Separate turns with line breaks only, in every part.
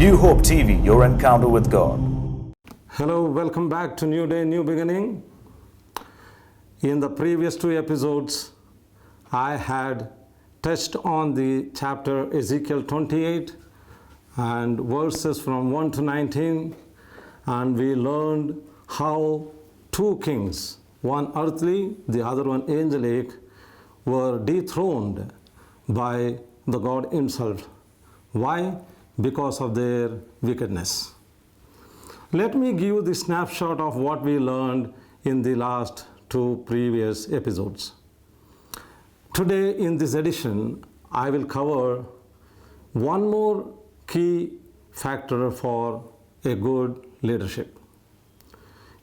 New Hope TV, your encounter with God.
Hello, welcome back to New Day, New Beginning. In the previous two episodes, I had touched on the chapter Ezekiel 28 and verses from 1 to 19, and we learned how two kings, one earthly, the other one angelic, were dethroned by the God Himself. Why? Because of their wickedness. Let me give you the snapshot of what we learned in the last two previous episodes. Today in this edition, I will cover one more key factor for a good leadership.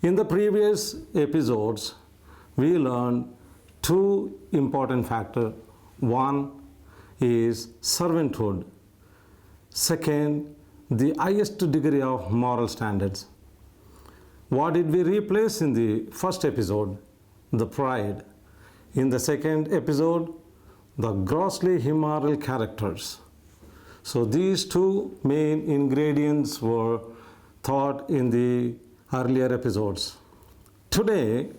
In the previous episodes, we learned two important factors. One is servanthood. Second, the highest degree of moral standards. What did we replace in the first episode? The pride. In the second episode, the grossly immoral characters. So these two main ingredients were taught in the earlier episodes. Today,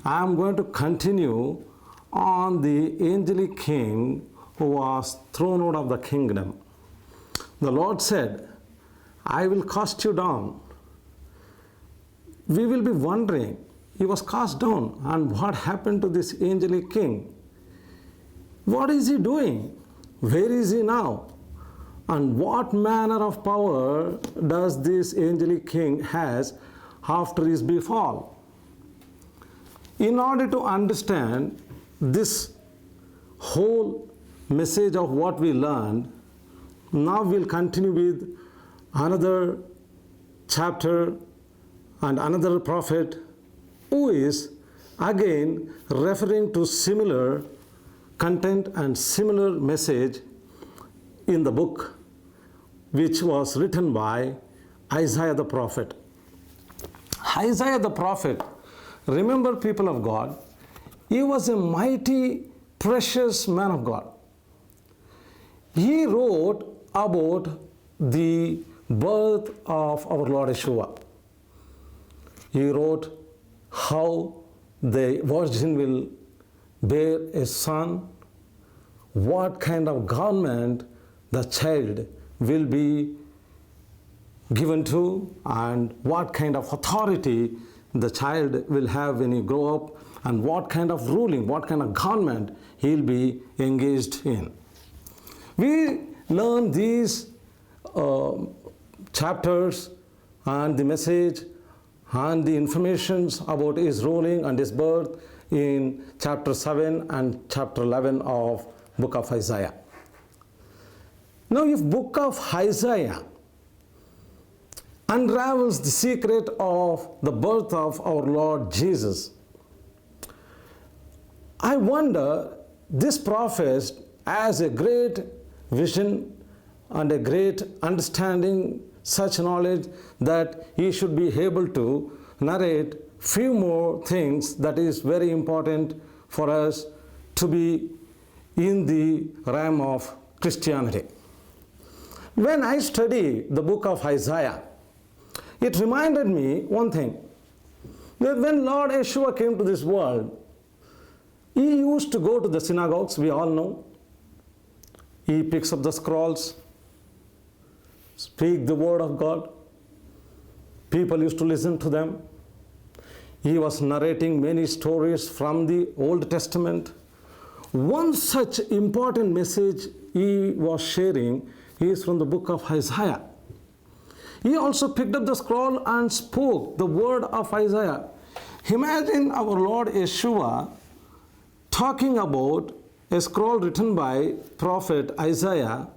I am going to continue on the angelic king who was thrown out of the kingdom. The Lord said, I will cast you down. We will be wondering, he was cast down, and what happened to this angelic king? What is he doing? Where is he now? And what manner of power does this angelic king has after his befall? In order to understand this whole message of what we learned, now we'll continue with another chapter and another prophet who is again referring to similar content and similar message in the book which was written by Isaiah the prophet. Isaiah the prophet, remember people of God, he was a mighty, precious man of God. He wrote about the birth of our Lord Yeshua. He wrote how the virgin will bear a son, what kind of government the child will be given to, and what kind of authority the child will have when he grow up, and what kind of ruling, what kind of government he'll be engaged in. We learn these chapters and the message and the informations about his ruling and his birth in chapter 7 and chapter 11 of book of Isaiah. Now, if book of Isaiah unravels the secret of the birth of our Lord Jesus, I wonder, this prophet has a great vision and a great understanding, such knowledge that he should be able to narrate few more things that is very important for us to be in the realm of Christianity. When I study the book of Isaiah, it reminded me one thing, that when Lord Yeshua came to this world, he used to go to the synagogues, we all know. He picks up the scrolls, speak the word of God. People used to listen to them. He was narrating many stories from the Old Testament. One such important message he was sharing is from the book of Isaiah. He also picked up the scroll and spoke the word of Isaiah. Imagine our Lord Yeshua talking about a scroll written by prophet Isaiah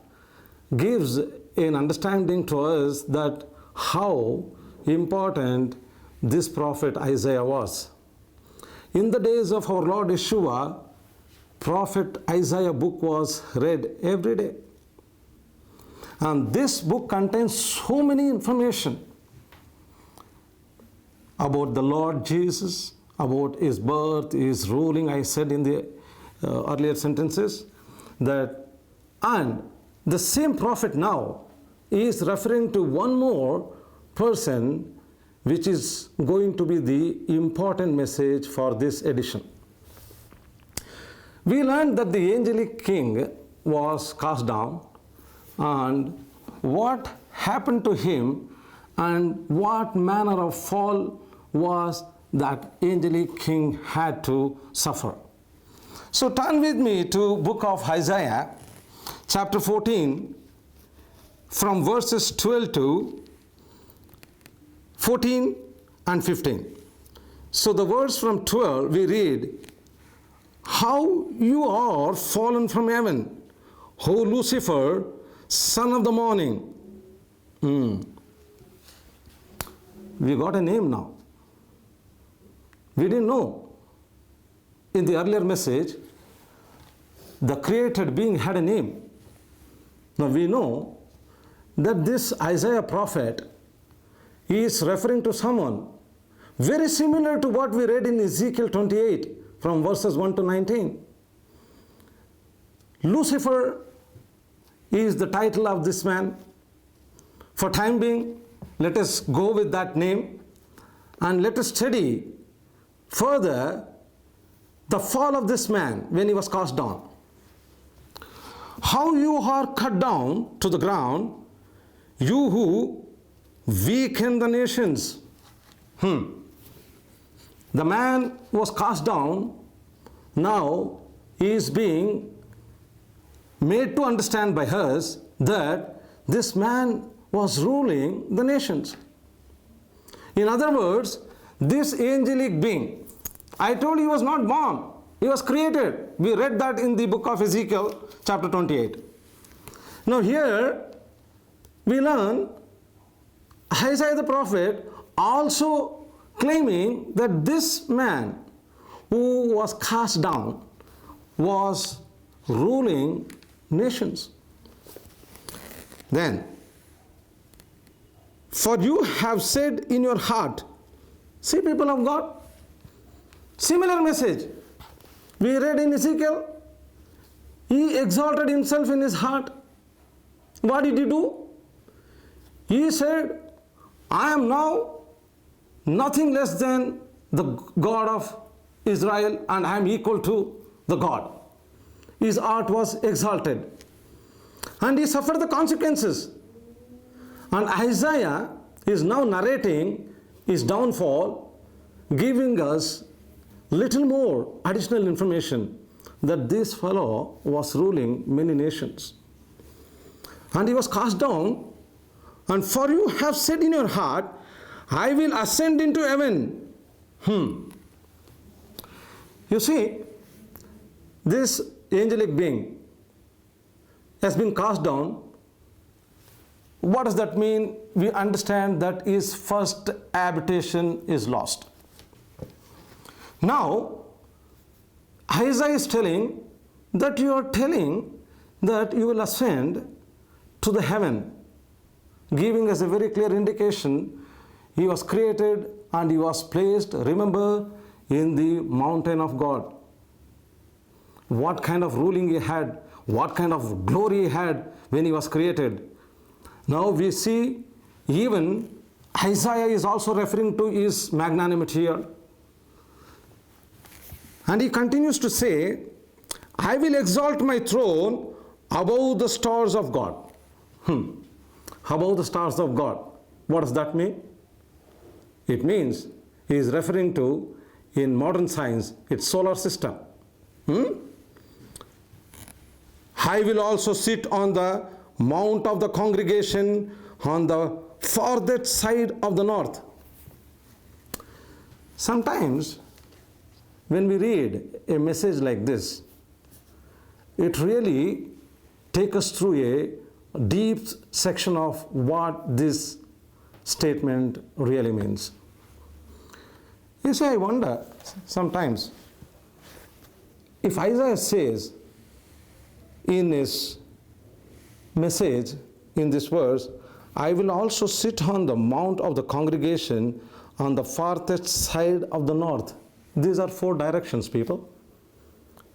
gives an understanding to us that how important this prophet Isaiah was. In the days of our Lord Yeshua, prophet Isaiah book was read every day. And this book contains so many information about the Lord Jesus, about his birth, his ruling. I said in the earlier sentences that, and the same prophet now is referring to one more person, which is going to be the important message for this edition. We learned that the angelic king was cast down, and what happened to him and what manner of fall was that angelic king had to suffer. So turn with me to book of Isaiah, chapter 14, from verses 12 to 14 and 15. So the verse from 12 we read, "How you are fallen from heaven, O Lucifer, son of the morning." We got a name now. We didn't know. In the earlier message, the created being had a name. Now we know that this Isaiah prophet is referring to someone very similar to what we read in Ezekiel 28 from verses 1 to 19. Lucifer is the title of this man. For time being, let us go with that name and let us study further the fall of this man when he was cast down. How you are cut down to the ground, you who weaken the nations. The man was cast down, now he is being made to understand by us that this man was ruling the nations. In other words, this angelic being, I told you he was not born, he was created. We read that in the book of Ezekiel, chapter 28. Now here we learn Isaiah the prophet also claiming that this man who was cast down was ruling nations. Then, for you have said in your heart, see, people of God, similar message. We read in Ezekiel, he exalted himself in his heart. What did he do? He said, I am now nothing less than the God of Israel, and I am equal to the God. His heart was exalted, and he suffered the consequences. And Isaiah is now narrating his downfall, giving us little more additional information that this fellow was ruling many nations. And he was cast down, and for you have said in your heart, I will ascend into heaven. You see, this angelic being has been cast down. What does that mean? We understand that his first habitation is lost. Now, Isaiah is telling that you are telling that you will ascend to the heaven, giving us a very clear indication he was created and he was placed, remember, in the mountain of God. What kind of ruling he had, what kind of glory he had when he was created. Now we see even Isaiah is also referring to his magnanimity here. And he continues to say, I will exalt my throne above the stars of God. Above the stars of God. What does that mean? It means he is referring to, in modern science, its solar system. I will also sit on the mount of the congregation on the farthest side of the north. Sometimes when we read a message like this, it really takes us through a deep section of what this statement really means. You see, I wonder sometimes if Isaiah says in his message in this verse, I will also sit on the mount of the congregation on the farthest side of the north. These are 4 directions, people.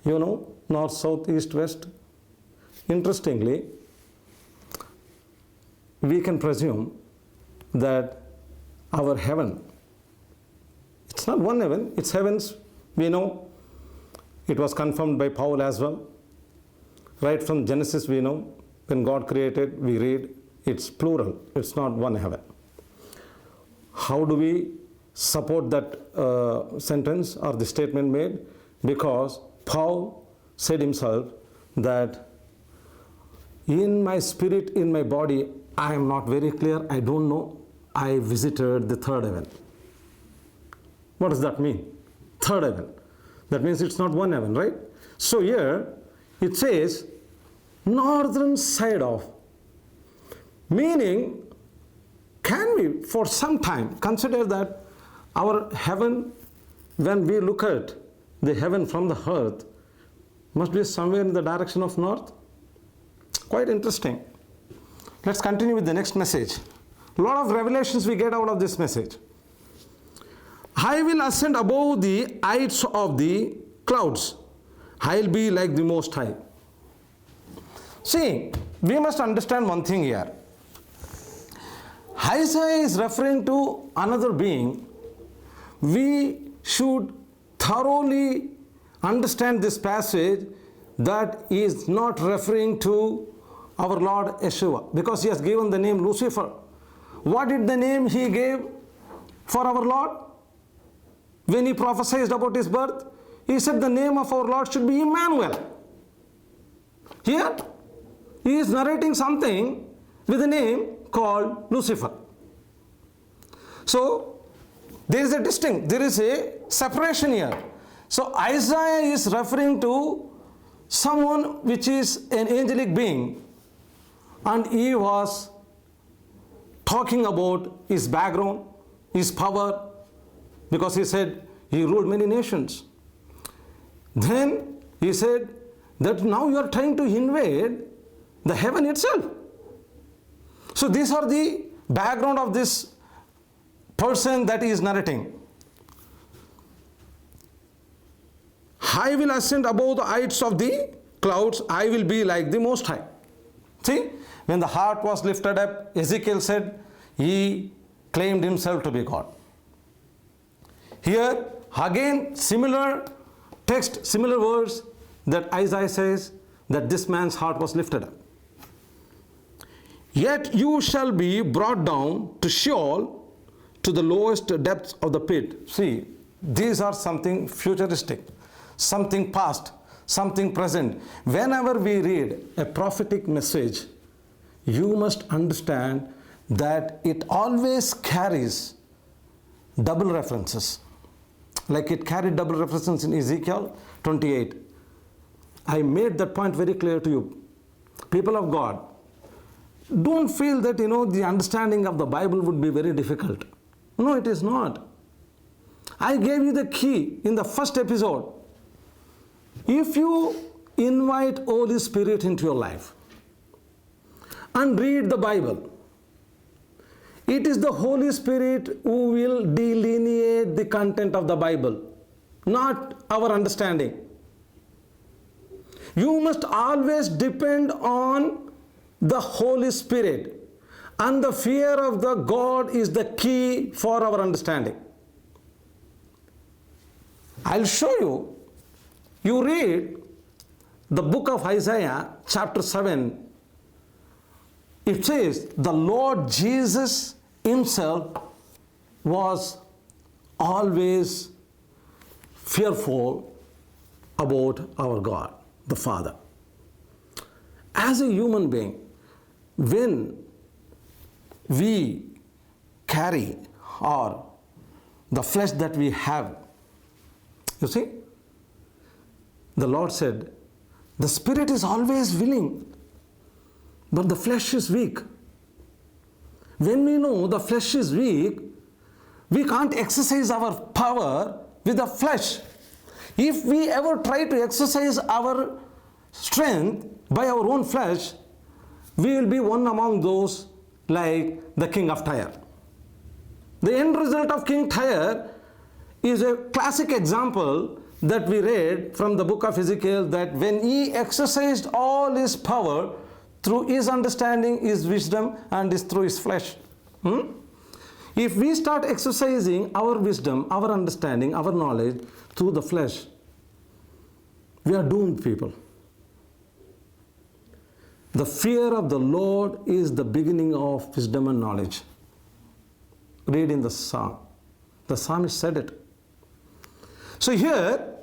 You know, north, south, east, west. Interestingly, we can presume that our heaven, it's not one heaven, it's heavens. We know it was confirmed by Paul as well. Right from Genesis we know, when God created, we read, it's plural, it's not one heaven. How do we support that sentence or the statement made? Because Paul said himself that in my spirit, in my body, I am not very clear, I don't know, I visited the third heaven. What does that mean? Third heaven. That means it's not one heaven, right? So here it says northern side of, meaning can we for some time consider that our heaven, when we look at the heaven from the earth, must be somewhere in the direction of north? Quite interesting. Let's continue with the next message. A lot of revelations we get out of this message. I will ascend above the heights of the clouds. I will be like the Most High. See, we must understand one thing here. Isaiah is referring to another being. We should thoroughly understand this passage that he is not referring to our Lord Yeshua, because he has given the name Lucifer. What did the name he gave for our Lord? When he prophesied about his birth, he said the name of our Lord should be Emmanuel. Here, he is narrating something with a name called Lucifer. So, there is a separation here. So, Isaiah is referring to someone which is an angelic being, and he was talking about his background, his power, because he said he ruled many nations. Then he said that now you are trying to invade the heaven itself. So these are the background of this person that he is narrating. I will ascend above the heights of the clouds, I will be like the Most High. See, when the heart was lifted up, Ezekiel said he claimed himself to be God. Here again similar text, similar words, that Isaiah says that this man's heart was lifted up. Yet you shall be brought down to Sheol, to the lowest depths of the pit. See, these are something futuristic, something past, something present. Whenever we read a prophetic message, you must understand that it always carries double references. Like it carried double references in Ezekiel 28. I made that point very clear to you. People of God, don't feel that the understanding of the Bible would be very difficult. No, it is not. I gave you the key in the first episode. If you invite Holy Spirit into your life and read the Bible, it is the Holy Spirit who will delineate the content of the Bible, not our understanding. You must always depend on the Holy Spirit, and the fear of the God is the key for our understanding. I'll show you. You read the book of Isaiah, chapter 7. It says, the Lord Jesus himself was always fearful about our God, the Father. As a human being, when we carry or the flesh that we have, you see, the Lord said, the spirit is always willing, but the flesh is weak. When we know the flesh is weak, we can't exercise our power with the flesh. If we ever try to exercise our strength by our own flesh, we will be one among those like the king of Tyre. The end result of King Tyre is a classic example that we read from the book of Ezekiel, that when he exercised all his power through his understanding, his wisdom, and is through his flesh. If we start exercising our wisdom, our understanding, our knowledge through the flesh, we are doomed, people. The fear of the Lord is the beginning of wisdom and knowledge. Read in the Psalm. The psalmist said it. So here,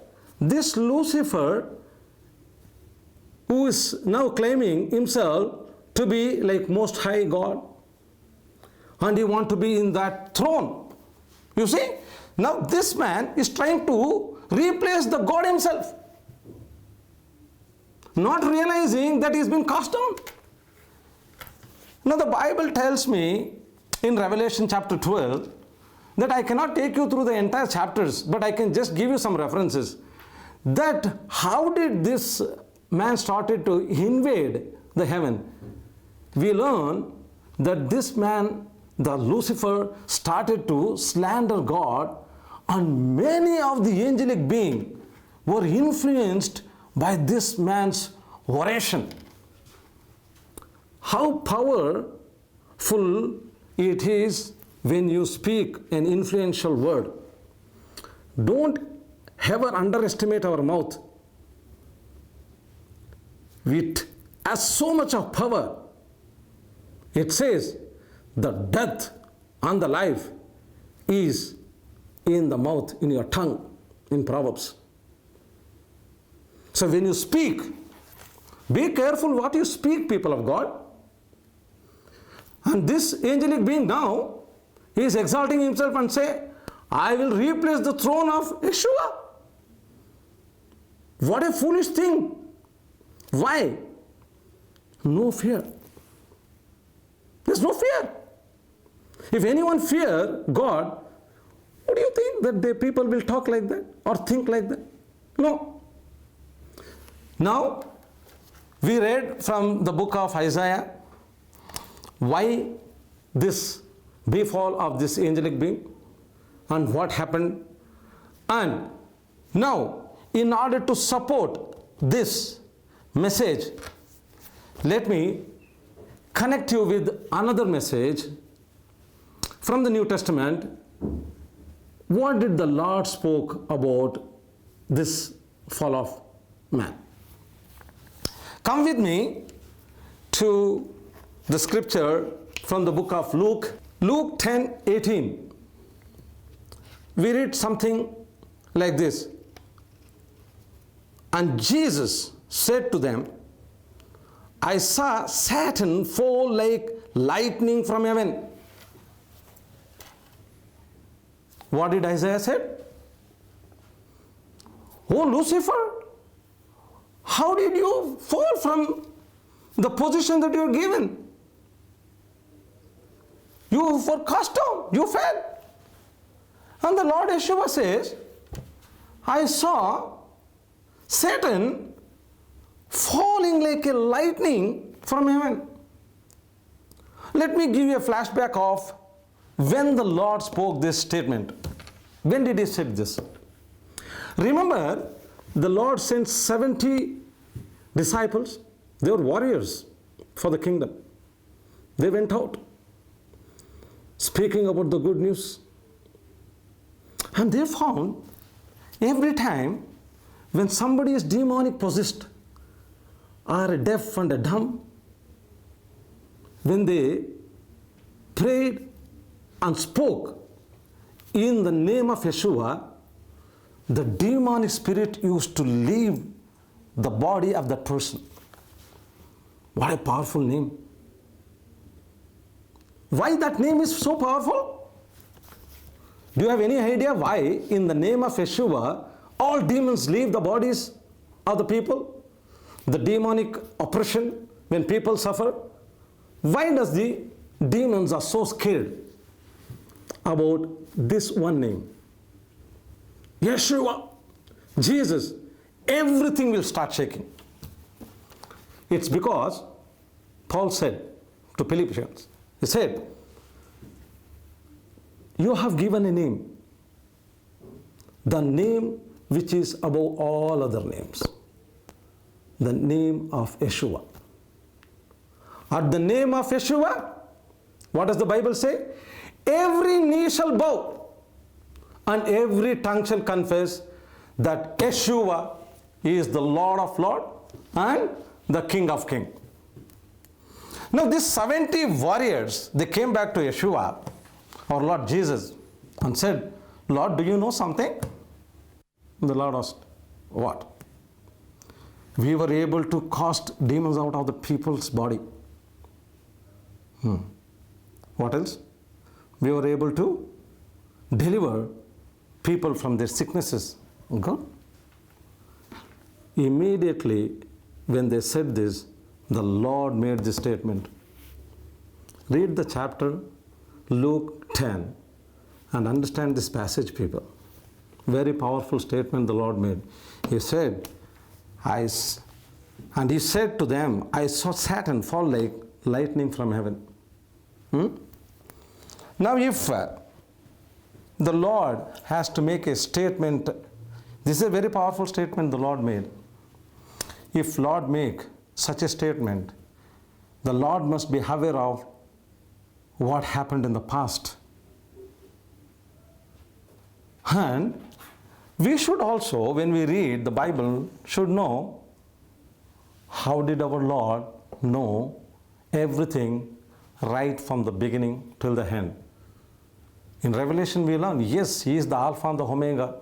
this Lucifer, who is now claiming himself to be like Most High God, and he wants to be in that throne. You see, now this man is trying to replace the God himself, not realizing that he's been cast down. Now the Bible tells me in Revelation chapter 12 that I cannot take you through the entire chapters, but I can just give you some references. That how did this man started to invade the heaven? We learn that this man, the Lucifer, started to slander God, and many of the angelic beings were influenced by this man's oration. How powerful it is when you speak an influential word. Don't ever underestimate our mouth. It has so much of power. It says the death and the life is in the mouth, in your tongue, in Proverbs. So when you speak, be careful what you speak, people of God. And this angelic being now is exalting himself and say, I will replace the throne of Yeshua. What a foolish thing. Why? No fear. There's no fear. If anyone fear God, what do you think that the people will talk like that or think like that? No. Now, we read from the book of Isaiah why this befall of this angelic being and what happened. And now, in order to support this message, let me connect you with another message from the New Testament. What did the Lord spoke about this fall of man? Come with me to the scripture from the book of Luke. Luke 10:18. We read something like this. And Jesus said to them, I saw Satan fall like lightning from heaven. What did Isaiah say? Oh, Lucifer, how did you fall from the position that you were given? You were cast down, you fell. And the Lord Yeshua says, I saw Satan falling like a lightning from heaven. Let me give you a flashback of when the Lord spoke this statement. When did he say this? Remember, the Lord sent 70 disciples. They were warriors for the kingdom. They went out speaking about the good news. And they found every time when somebody is demonic possessed or a deaf and a dumb, when they prayed and spoke in the name of Yeshua, the demonic spirit used to leave the body of that person. What a powerful name. Why that name is so powerful? Do you have any idea why in the name of Yeshua all demons leave the bodies of the people? The demonic oppression when people suffer? Why does the demons are so scared about this one name? Yeshua, Jesus, everything will start shaking. It's because Paul said to Philippians, he said, you have given a name, the name which is above all other names, the name of Yeshua. At the name of Yeshua, what does the Bible say? Every knee shall bow and every tongue shall confess that Yeshua is the Lord of Lords and the King of Kings. Now these 70 warriors, they came back to Yeshua, our Lord Jesus, and said, Lord, do you know something? The Lord asked, what? We were able to cast demons out of the people's body. What else? We were able to deliver people from their sicknesses. Good. Immediately when they said this, the Lord made this statement. Read the chapter, Luke 10, and understand this passage, people. Very powerful statement the Lord made. He said, and he said to them, I saw Satan fall like lightning from heaven. Now if the Lord has to make a statement, this is a very powerful statement the Lord made. If Lord make such a statement, the Lord must be aware of what happened in the past. And we should also, when we read the Bible, should know how did our Lord know everything right from the beginning till the end. In Revelation we learn, yes, He is the Alpha and the Omega,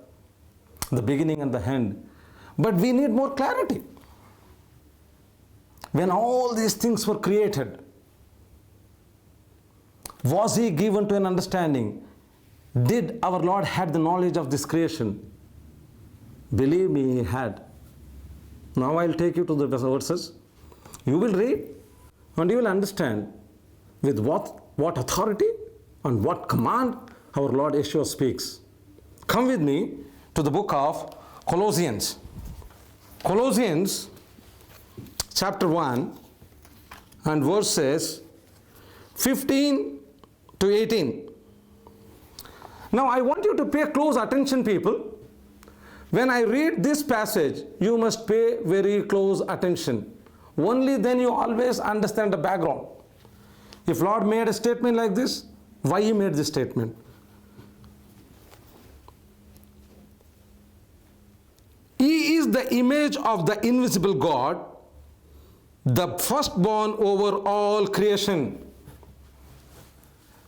the beginning and the end. But we need more clarity. When all these things were created, was He given to an understanding? Did our Lord had the knowledge of this creation? Believe me, He had. Now I'll take you to the verses. You will read and you will understand with what authority and what command our Lord Yeshua speaks. Come with me to the book of Colossians. Colossians chapter 1 and verses 15 to 18. Now I want you to pay close attention, people. When I read this passage, you must pay very close attention. Only then you always understand the background. If Lord made a statement like this, why He made this statement? He is the image of the invisible God, the firstborn over all creation.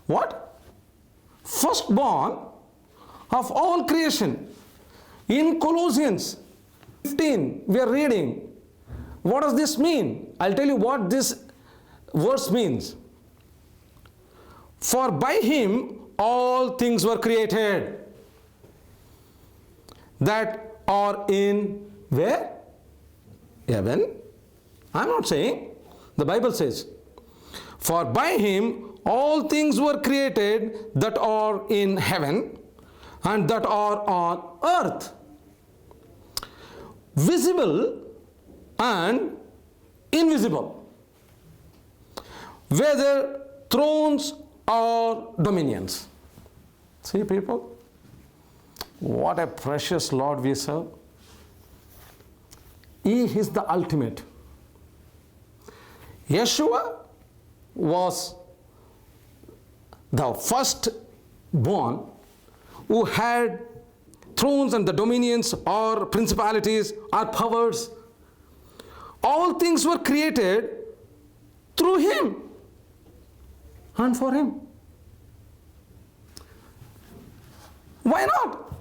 What? Firstborn of all creation. In Colossians 15, we are reading. What does this mean? I'll tell you what this verse means. For by Him all things were created that are in where? Heaven. I'm not saying. The Bible says, for by Him all things were created that are in heaven and that are on earth, visible and invisible, whether thrones or dominions. See, people, what a precious Lord we serve. He is the ultimate. Yeshua was the firstborn who had thrones and the dominions or principalities or powers. All things were created through Him and for Him. Why not?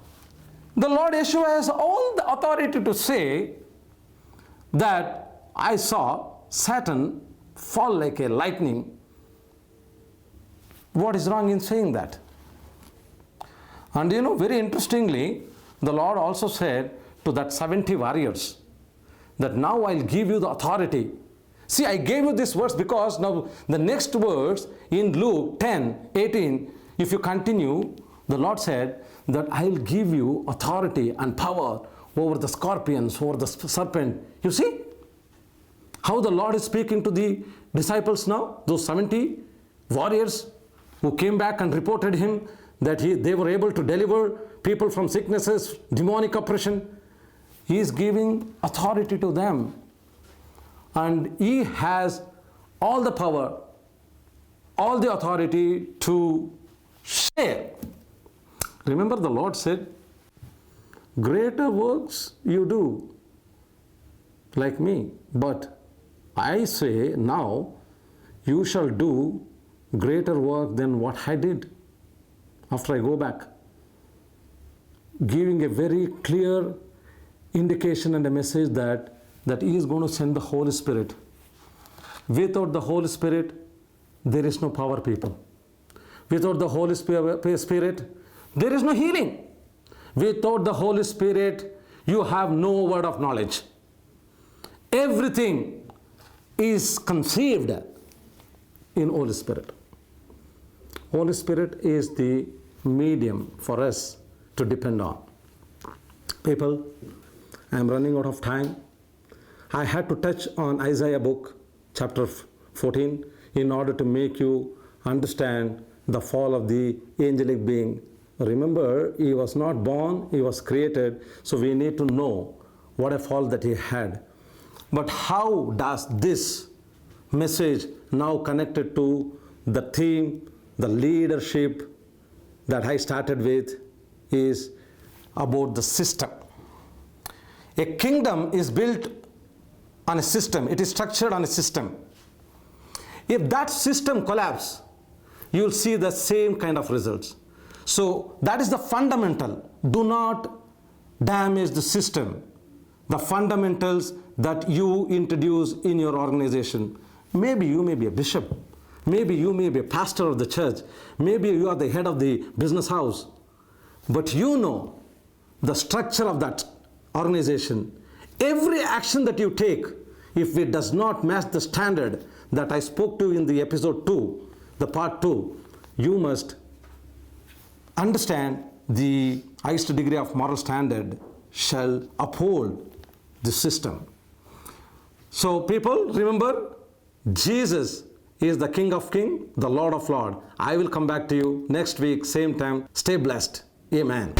The Lord Yeshua has all the authority to say that I saw Satan fall like a lightning. What is wrong in saying that? And you know, very interestingly, the Lord also said to that 70 warriors that now I'll give you the authority. See, I gave you this verse because now the next verse in Luke 10:18, if you continue, the Lord said that I'll give you authority and power over the scorpions, over the serpent. You see how the Lord is speaking to the disciples now, those 70 warriors who came back and reported Him that they were able to deliver people from sicknesses, demonic oppression. He is giving authority to them. And He has all the power, all the authority to share. Remember, the Lord said, greater works you do like me, but I say now you shall do greater work than what I did after I go back. Giving a very clear indication and a message that He is going to send the Holy Spirit. Without the Holy Spirit, there is no power, people. Without the Holy Spirit, there is no healing. Without the Holy Spirit, you have no word of knowledge. Everything is conceived in Holy Spirit. Holy Spirit is the medium for us to depend on. People, I am running out of time. I had to touch on Isaiah book, chapter 14, in order to make you understand the fall of the angelic being. Remember, he was not born, he was created, so we need to know what a fall that he had. But how does this message now connected to the theme, the leadership that I started with is about the system. A kingdom is built on a system. It is structured on a system. If that system collapses, you'll see the same kind of results. So that is the fundamental. Do not damage the system. The fundamentals that you introduce in your organization. Maybe you may be a bishop. Maybe you may be a pastor of the church. Maybe you are the head of the business house. But you know the structure of that organization. Every action that you take, if it does not match the standard that I spoke to in the episode 2, the part 2, you must understand the highest degree of moral standard shall uphold the system. So people, remember, Jesus is the King of Kings, the Lord of Lords. I will come back to you next week, same time. Stay blessed. Amen.